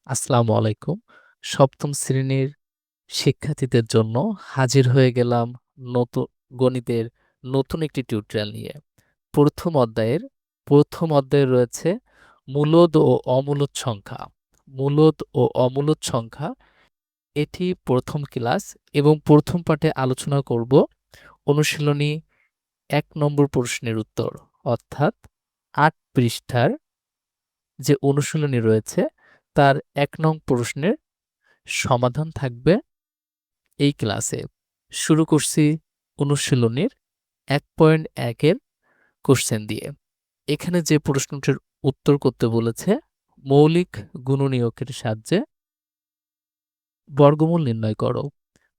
আসসালামু আলাইকুম। সপ্তম শ্রেণীর শিক্ষার্থীদের জন্য হাজির হয়ে গেলাম নতুন গণিতের নতুন একটি টিউটোরিয়াল নিয়ে। ১ম অধ্যায়ের ১ম অধ্যায়ে রয়েছে মূলদ ও অমূলদ সংখ্যা। মূলদ ও অমূলদ সংখ্যা এটি ১ম ক্লাস এবং ১ম পাঠে আলোচনা করব অনুশীলনী ১ নম্বর প্রশ্নের উত্তর। অর্থাৎ ৮ পৃষ্ঠার যে অনুশীলনী রয়েছে তার ১ নং প্রশ্নের সমাধান থাকবে এই ক্লাসে। শুরু করছি অনুশীলনীর ১.১ এর কোশ্চেন দিয়ে। এখানে যে প্রশ্নটির উত্তর করতে বলেছে, মৌলিক গুণনীয়কের সাহায্যে বর্গমূল নির্ণয় করো।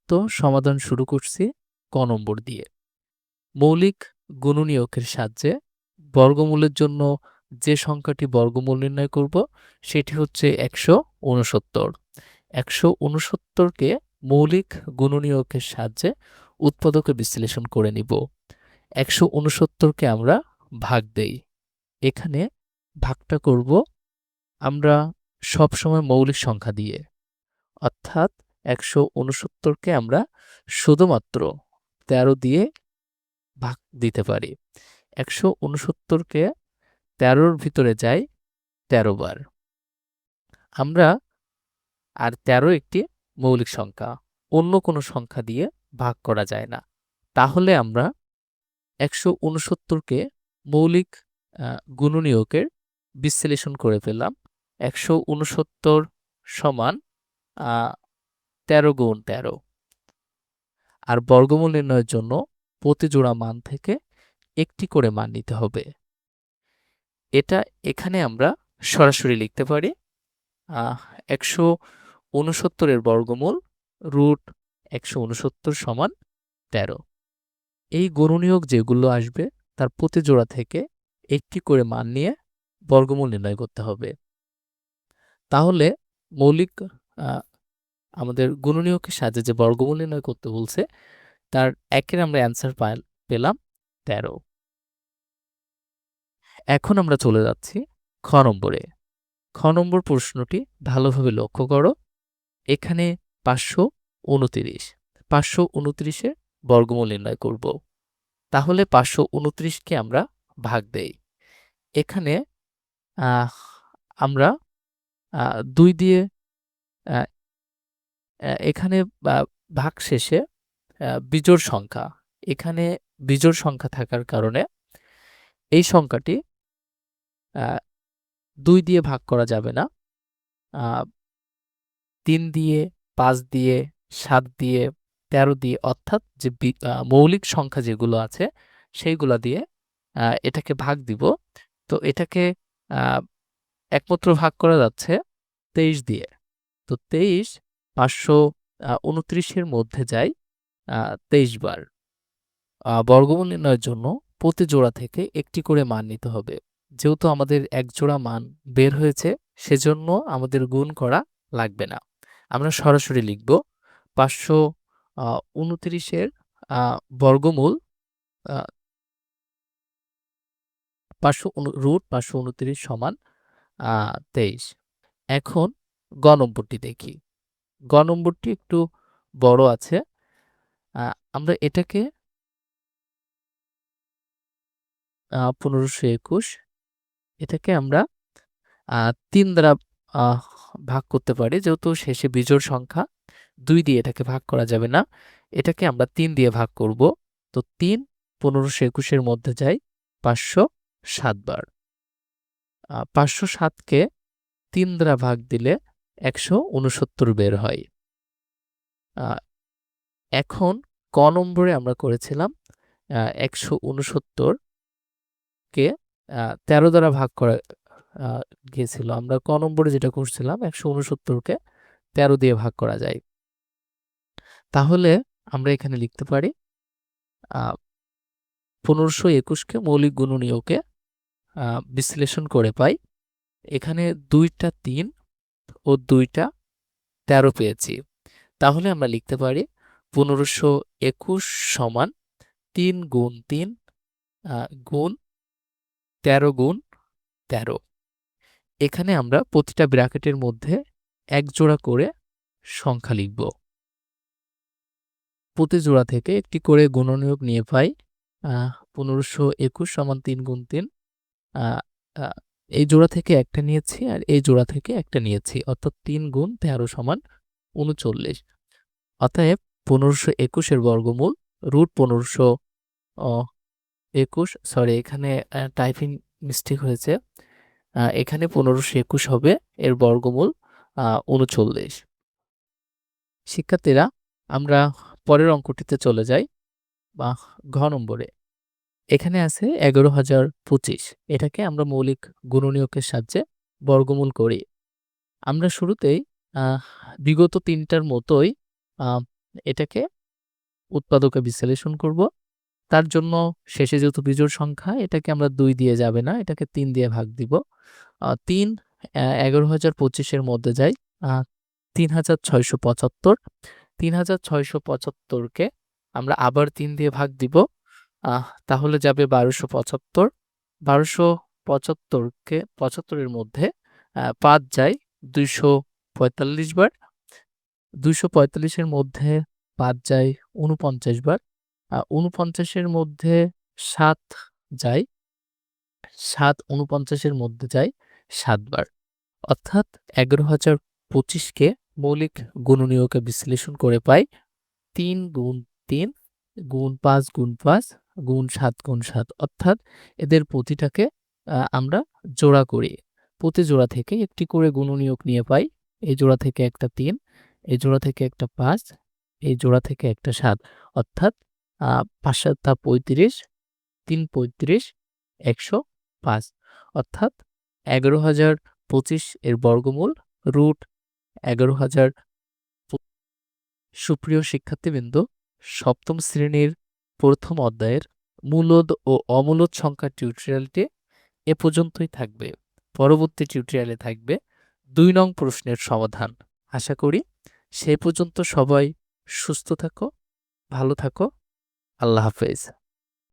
তো সমাধান শুরু করছি ক নম্বর দিয়ে। মৌলিক গুণনীয়কের সাহায্যে বর্গমূলের জন্য যে সংখ্যাটি বর্গমূল নির্ণয় করব সেটি হচ্ছে ১৬৯। ১৬৯ কে মৌলিক গুণনীয়কের সাহায্যে উৎপাদকে বিশ্লেষণ করে নিব। ১৬৯ কে আমরা ভাগ দেই। এখানে ভাগটা করব আমরা সবসময় মৌলিক সংখ্যা দিয়ে। অর্থাৎ ১৬৯ কে আমরা শুধুমাত্র ১৩ দিয়ে ভাগ দিতে পারি। ১৬৯ কে ১৩র ভিতরে যায় ১৩ বার। আমরা আর ১৩ একটি মৌলিক সংখ্যা। অন্য কোনো সংখ্যা দিয়ে ভাগ করা যায় না। তাহলে আমরা ১৬৯ কে মৌলিক গুণনীয়কের বিশ্লেষণ করে পেলাম। ১৬৯ সমান আ ১৩ গুণ ১৩। আর বর্গমূল নির্ণয়ের জন্য প্রতি জোড়া মান থেকে একটি করে মান নিতে হবে। এটা এখানে আমরা সরাসরি লিখতে পারি। ১৬৯ এর বর্গমূল রুট ১৬৯ সমান ১৩। এই গুণনীয়ক যেগুলো আসবে তার প্রতি জোড়া থেকে একটি করে মান নিয়ে বর্গমূল নির্ণয় করতে হবে। তাহলে মৌলিক আ আমাদের গুণনীয়কের সাহায্যে যে বর্গমূল নির্ণয় করতে বলছে তার ১ এর আমরা অ্যান্সার পেলাম ১৩। এখন আমরা চলে যাচ্ছি খ নম্বরে। খ নম্বর প্রশ্নটি ভালোভাবে লক্ষ্য করো। এখানে ৫২৯। ৫২৯ এর বর্গমূল নির্ণয় করব। তাহলে ৫২৯ কে আমরা ভাগ দেই। এখানে আহ আমরা ২ দিয়ে আ এখানে আ ভাগশেষে বিজোড় সংখ্যা। এখানে বিজোড় সংখ্যা থাকার কারণে এই সংখ্যাটি আ ২ দিয়ে ভাগ করা যাবে না। আ ৩ দিয়ে, ৫ দিয়ে, ৭ দিয়ে, ১৩ দিয়ে অর্থাৎ যে মৌলিক সংখ্যা যেগুলো আছে সেইগুলা দিয়ে এটাকে ভাগ দিব। তো এটাকে আ একমাত্র ভাগ করা যাচ্ছে ২৩ দিয়ে। তো ২৩ ৫২৯ এর মধ্যে যায় ২৩ বার। বর্গমূল নির্ণয়ের জন্য প্রতি জোড়া থেকে একটি করে মান নিতে হবে। যেহেতু আমাদের এক জোড়া মান বের হয়েছে সেজন্য আমাদের গুণ করা লাগবে না। আমরা সরাসরি লিখব ৫২৯ এর বর্গমূল আ ৫২৯ সমান ২৩। এখন গ নম্বরটি দেখি। গ নম্বরটি একটু বড় আছে। আ আমরা এটাকে ১৫২১ এটাকে আমরা ৩ দ্বারা আহ ভাগ করতে পারি। যেহেতু শেষে বিজোড় সংখ্যা ২ দিয়ে এটাকে ভাগ করা যাবে না। এটাকে আমরা ৩ দিয়ে ভাগ করব। তো ৩ ১৫২১ এর মধ্যে যায় ৫০৭ বার। ৫০৭ কে ৩ দ্বারা ভাগ দিলে ১৬৯ বের হয়। আ এখন ক নম্বরে আমরা করেছিলাম ১৬৯ কে ১৩ দ্বারা ভাগ করা আ গিয়েছিল। আমরা ক নম্বরে যেটা করছিলাম ১৬৯ কে ১৩ দিয়ে ভাগ করা যায়। তাহলে আমরা এখানে লিখতে পারি আ ১৫২১ কে মৌলিক গুণনীয়কে বিশ্লেষণ করে পাই। এখানে ২ টা ৩ ও ২ টা ১৩ পেয়েছি। তাহলে আমরা লিখতে পারি ১৫২১ সমান ৩ গুণ ৩ গুণ ১৩ গুণ ১৩। এখানে আমরা প্রতিটা ব্র্যাকেটের মধ্যে এক জোড়া করে সংখ্যা লিখব। প্রতি জোড়া থেকে একটি করে গুণনীয়ক নিয়ে পাই 1521 সমান 3 গুণ 3। আ আ এই জোড়া থেকে একটা নিয়েছি আর এই জোড়া থেকে একটা নিয়েছি। অর্থাৎ ৩ গুণ ১৩ সমান ৩৯। অতএব ১৫২১ এর বর্গমূল রুট ১৫২১ সরি এখানে টাইপিং মিস্টেক হয়েছে। এখানে ১৫২১ হবে এর বর্গমূল ৩৯। শিক্ষার্থীরা আমরা পরের অঙ্কটিতে চলে যাই বা ঘ নম্বরে। এখানে আছে ১১,০২৫। এটাকে আমরা মৌলিক গুণনীয়কের সাহায্যে বর্গমূল করি। আমরা শুরুতেই বিগত ৩টার মতোই আ এটাকে উৎপাদকে বিশ্লেষণ করব। তার জন্য শেষে যেহেতু বিজোড় সংখ্যা এটাকে আমরা ২ দিয়ে যাবে না, এটাকে ৩ দিয়ে ভাগ দিব। ৩ ১১,০২৫ এর মধ্যে যায় ৩,৬৭৫। ৩,৬৭৫ কে আমরা আবার ৩ দিয়ে ভাগ দিব। তাহলে যাবে ১২৭৫। ১২৭৫ কে ৭৫ এর মধ্যে ৫ যায় ২৪৫ বার। ২৪৫ এর মধ্যে ৫ যায় ৪৯ বার। ৪৯ এর মধ্যে ৭ যায় ৭ ৪৯ এর মধ্যে যায় ৭ বার। অর্থাৎ ১১,০২৫ কে মৌলিক গুণনীয়কে বিশ্লেষণ করে পাই ৩ গুণ ৩ গুণ ৫ গুণ ৫ গুণ ৭ গুণ ৭। অর্থাৎ এদের প্রতিটাকে আমরা জোড়া করি। প্রতি জোড়া থেকে একটি করে গুণনীয়ক নিয়ে পাই। এই জোড়া থেকে একটা ৩, এই জোড়া থেকে একটা ৫, এই জোড়া থেকে একটা ৭। অর্থাৎ ৫ ৭ ৩৫, ৩ ৩৫, ১০৫। অর্থাৎ ১১,০২৫ এর বর্গমূল রুট ১১,০০০। সুপ্রিয় শিক্ষার্থীবৃন্দ, সপ্তম শ্রেণীর প্রথম অধ্যায়ের মূলদ ও অমূলদ সংখ্যা টিউটোরিয়ালটি এ পর্যন্তই থাকবে। পরবর্তী টিউটোরিয়ালে থাকবে ২ নং প্রশ্নের সমাধান। আশা করি সেই পর্যন্ত সবাই সুস্থ থাকো, ভালো থাকো। আল্লাহ হাফেজ।